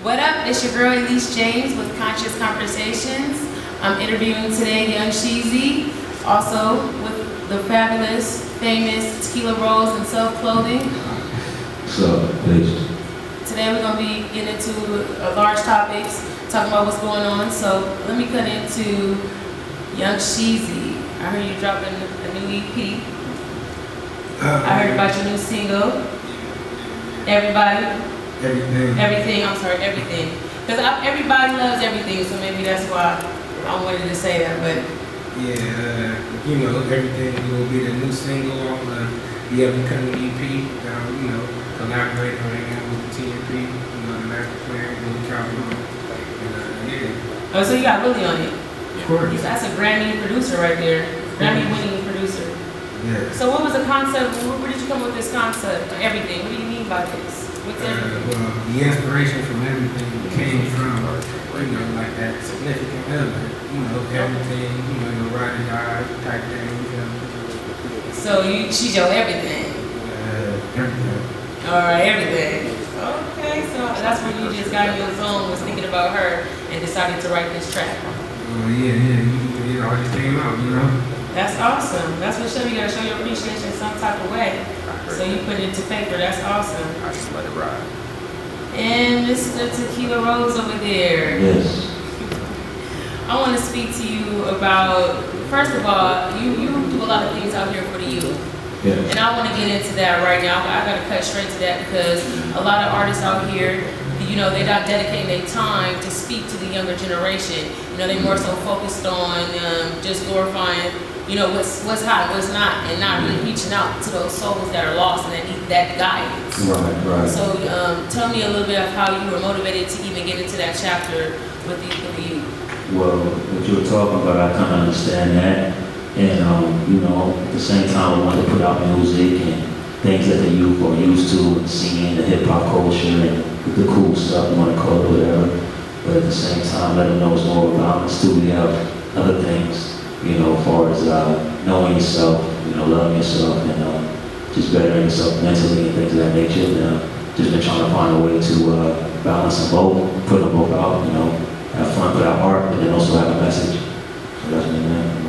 What up? It's your girl Elyse James with Conscious Conversations. I'm interviewing today young Sheezy, also with the fabulous, famous Tequila Roze and Self Clothing. What's up, please? Today we're going to be getting into large topics, talking about what's going on. So let me cut into young Sheezy. I heard you dropping a new EP. I heard about your new single, Everybody. Everything. Everything. Because everybody loves everything, so maybe that's why I wanted to say that. But yeah, everything will be the new single on the upcoming EP. Collaborating right now with the TNP, the master plan, Willie Calvin. Yeah. Oh, so you got Willie on it? Of course. That's a Grammy producer right there. Grammy-winning producer. Yeah. So what was the concept? Where did you come up with this concept? Everything. What do you mean by this? What's everything? Well, the inspiration from everything came from, like that significant other. Everything, ride or die type thing. So she's your everything. Everything. All right, everything. Okay, so that's when you just got in your zone, was thinking about her, and decided to write this track. It all just came out, That's awesome. That's what you gotta show your appreciation in some type of way. So you put it into paper. That's awesome. I just let it ride. And Mr. Tequila Roze over there. Yes. I want to speak to you about, first of all, you do a lot of things out here for the youth. Yes. And I want to get into that right now. I got to cut straight to that because a lot of artists out here, they're not dedicating their time to speak to the younger generation. They're more so focused on just glorifying, what's hot, what's not, and not really reaching out to those souls that are lost and that need that guidance. Right. So tell me a little bit of how you were motivated to even get into that chapter with the youth. Well, what you were talking about, I kind of understand that. And, at the same time, I wanted to put out music and things that the youth are used to and seeing the hip-hop culture and the cool stuff, you want to call it whatever. But at the same time, let them know it's more about us too. We have other things, as far as knowing yourself, loving yourself, and just bettering yourself mentally and things of that nature. And just been trying to find a way to balance them both, put them both out, have fun, put out art, but then also have a message. So that's been that.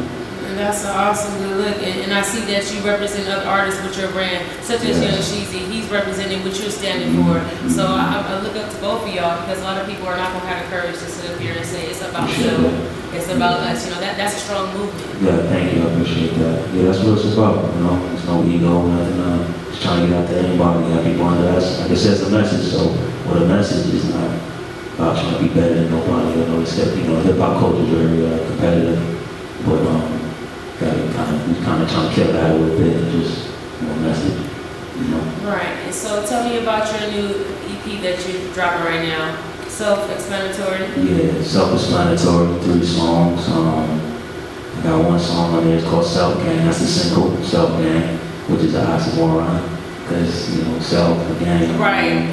And that's an awesome good look. And I see that you represent other artists with your brand, such as Young Sheezy. He's representing what you're standing for. So I look up to both of y'all because a lot of people are not going to have the courage to sit up here and say it's about them. It's about us. That's a strong movement. Yeah, thank you. I appreciate that. Yeah, that's what it's about. There's no ego, nothing. Just trying to get out to anybody, have people under us. Like I said, it's a message. So, the message is not about trying to be better than nobody. Hip hop culture is very competitive, but kind of trying to kill that a little bit and just message. Right. And so, tell me about your new EP that you're dropping right now. Self-explanatory. Yeah, self-explanatory. 3 songs. I got one song on there. It's called Self Gang. That's the single, Self Gang, which is an oxymoron. Because, self, the gang. Right.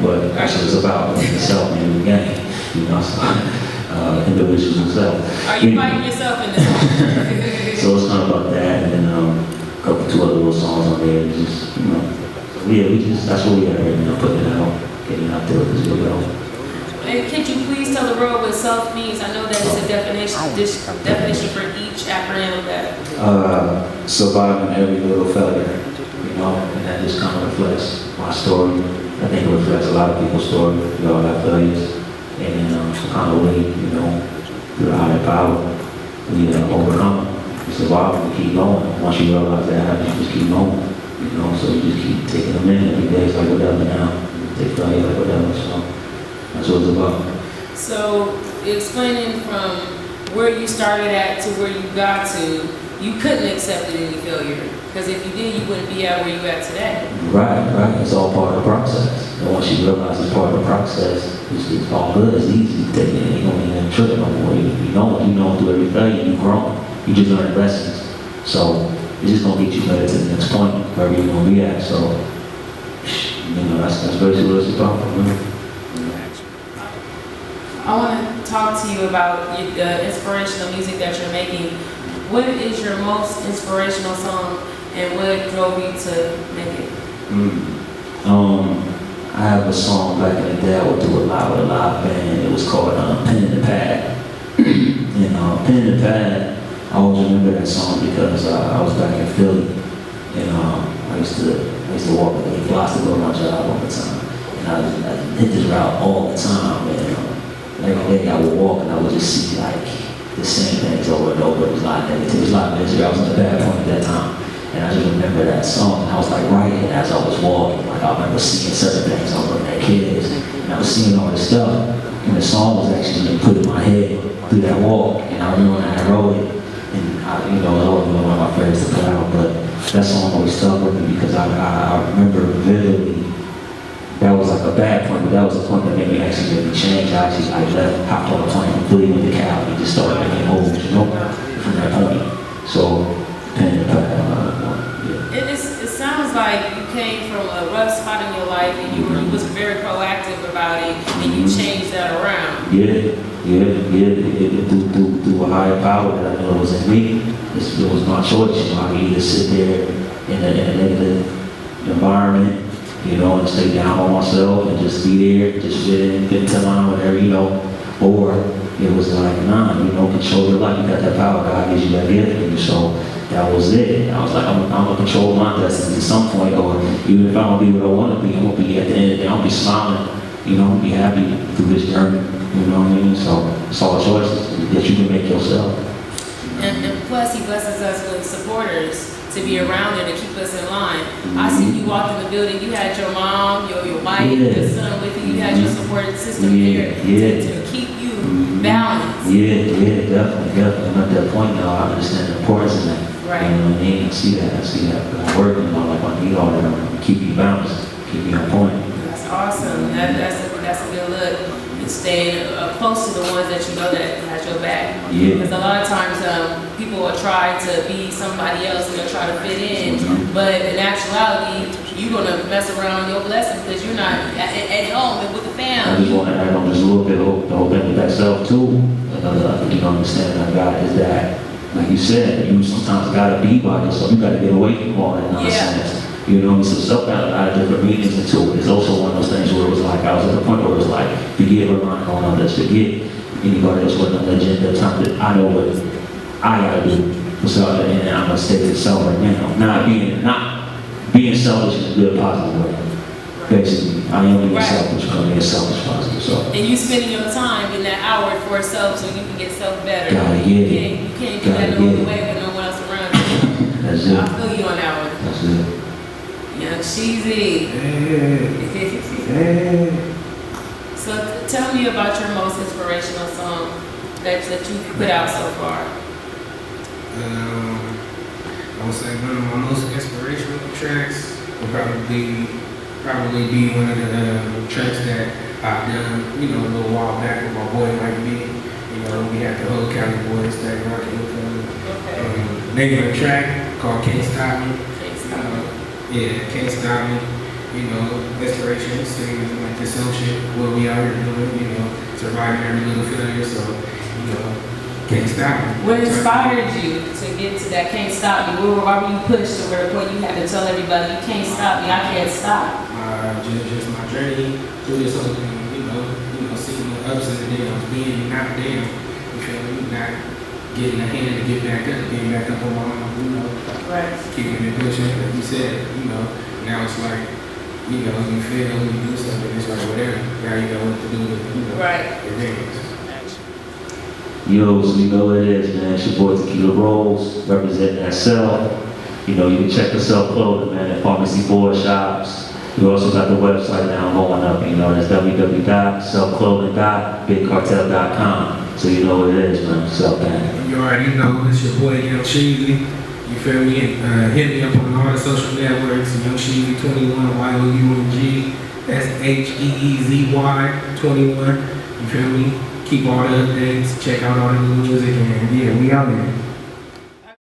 But that's what it's about, the self and the gang. So, individuals themselves. Are you fighting yourself in this one? So it's kind of about that, and then 2 other little songs on there. Just, that's what we are right now, putting it out, getting it out there with this video. And can you please tell the world what self means? I know that it's a definition for each acronym of that. Surviving every little failure. And that just kind of reflects my story. I think it reflects a lot of people's story. We all have failures. And some kind of way, through the higher power, we overcome it. We survive, we keep going. Once you realize that happens, you just keep going. So you just keep taking them in every day. It's like whatever now. Take failure like whatever. So that's what it's about. So explaining from where you started at to where you got to, you couldn't accept any failure. Because if you did, you wouldn't be at where you at today. Right. It's all part of the process. And once you realize it's part of the process, it's all good. It's easy to take it. You don't even trip no more. You know through every failure, you grow. You just learn lessons. So it's just gonna get you better to the next point, wherever you're gonna be at. So that's basically what it's about. I want to talk to you about the inspirational music that you're making. What is your most inspirational song, and what drove you to make it? I I have a song back in the day I would do a lot with a live band. It was called Pen in the Pad. And Pen in the Pad, I always remember that song because I was back in Philly. And I used to walk with the blocks to go to my job all the time. And I hit this route all the time. And every day I would walk and I would just see like the same things over and over. It was a lot of negativity, it was a lot of misery. I was in a bad point at that time. And I just remember that song, and I was like writing it as I was walking. Like I remember seeing certain things. I was looking at kids, and I was seeing all this stuff. And the song was actually put in my head through that walk. And I remember when I wrote it, and it was always one of my favorites to put out. But that song always stuck with me because I remember vividly. That was like a bad point, but that was a point that made me actually really change. I left, hopped on a plane from Philly, went to Cali, and just started making moves, from that point. So. It sounds like you came from a rough spot in your life and you was very proactive about it and you changed that around. Yeah. Through a higher power that I know was in me. It was my choice. I could either sit there in a negative environment, and stay down on myself and just be there, just fit into line, whatever, or it was like, nah, control your life. You got that power. God gives you that gift in you. So that was it. I was like, I'm gonna control my destiny at some point, or even if I don't be what I want to be, I'm gonna be at the end of the day, I'm gonna be smiling, be happy through this journey. You know what I mean? So it's all choices that you can make yourself. And plus, he blesses us with supporters to be around there to keep us in line. I see you walked in the building. You had your mom, your wife, your son with you. You had your support system here to keep you balanced. Yeah, definitely. I'm at that point now. I understand the importance of that. Right. You know what I mean? I see that. I work, like I need all that. I'm keep you balanced, keep you on point. That's awesome. That's a good look. And staying close to the ones that you know that has your back. Yeah. Because a lot of times people will try to be somebody else and they'll try to fit in. But in actuality, you're gonna mess around your blessing because you're not at home and with the family. I just want to add on just a little bit the whole thing with that self too. You understand that God is that. Like you said, you sometimes gotta be by yourself. You gotta get away from all that nonsense. So stuff got a lot of different meanings into it. It's also one of those things where it was like, I was at the point where it was like, forgive or not on others, forget anybody else with an agenda, time that I know what I gotta do. So, and I'm gonna stay to self right now. Not being selfish in a good, positive way. Basically, I am being selfish, because I'm being selfish positive. So. And you spending your time in that hour for yourself so you can get self better. Gotta get it. You can't do that no other way with no one else around you. That's it. I feel you on that one. That's it. Young Sheezy. So tell me about your most inspirational song that you put out so far. I would say one of my most inspirational tracks would probably be one of the tracks that I've done, a little while back with my boy Mike B. We had the whole Cali boys that rocking with him. Okay. Name of the track called Can't Stop Me. Can't Stop Me. Inspiration, singing like this whole shit, what we out here doing, surviving every little failure, so, can't stop me. What inspired you to get to that can't stop me? Why were you pushed to where you had to tell everybody, you can't stop me, I can't stop? Just my journey through this whole thing, seeing the ups and the downs, being knocked down, you feel me, not getting a hand to get back up, getting back up on my own, right. Keeping it pushing, like you said, now it's like, you feel, you do something, it's like whatever, now you know what to do with, right. Your things. Yo, so you know what it is, man. It's your boy Tequila Roze, representing that self. You can check the self clothing, man, at Pharmacy Board Shops. We also got the website now going up, that's www.selfclothing.bigcartel.com. So you know what it is, man. Self band. You already know, it's your boy Young Sheezy. You feel me? Hit me up on all the social networks. Young Sheezy 21, YOUNG. That's HEEZY 21. You feel me? Keep all the updates. Check out all the new music, and yeah, we out there.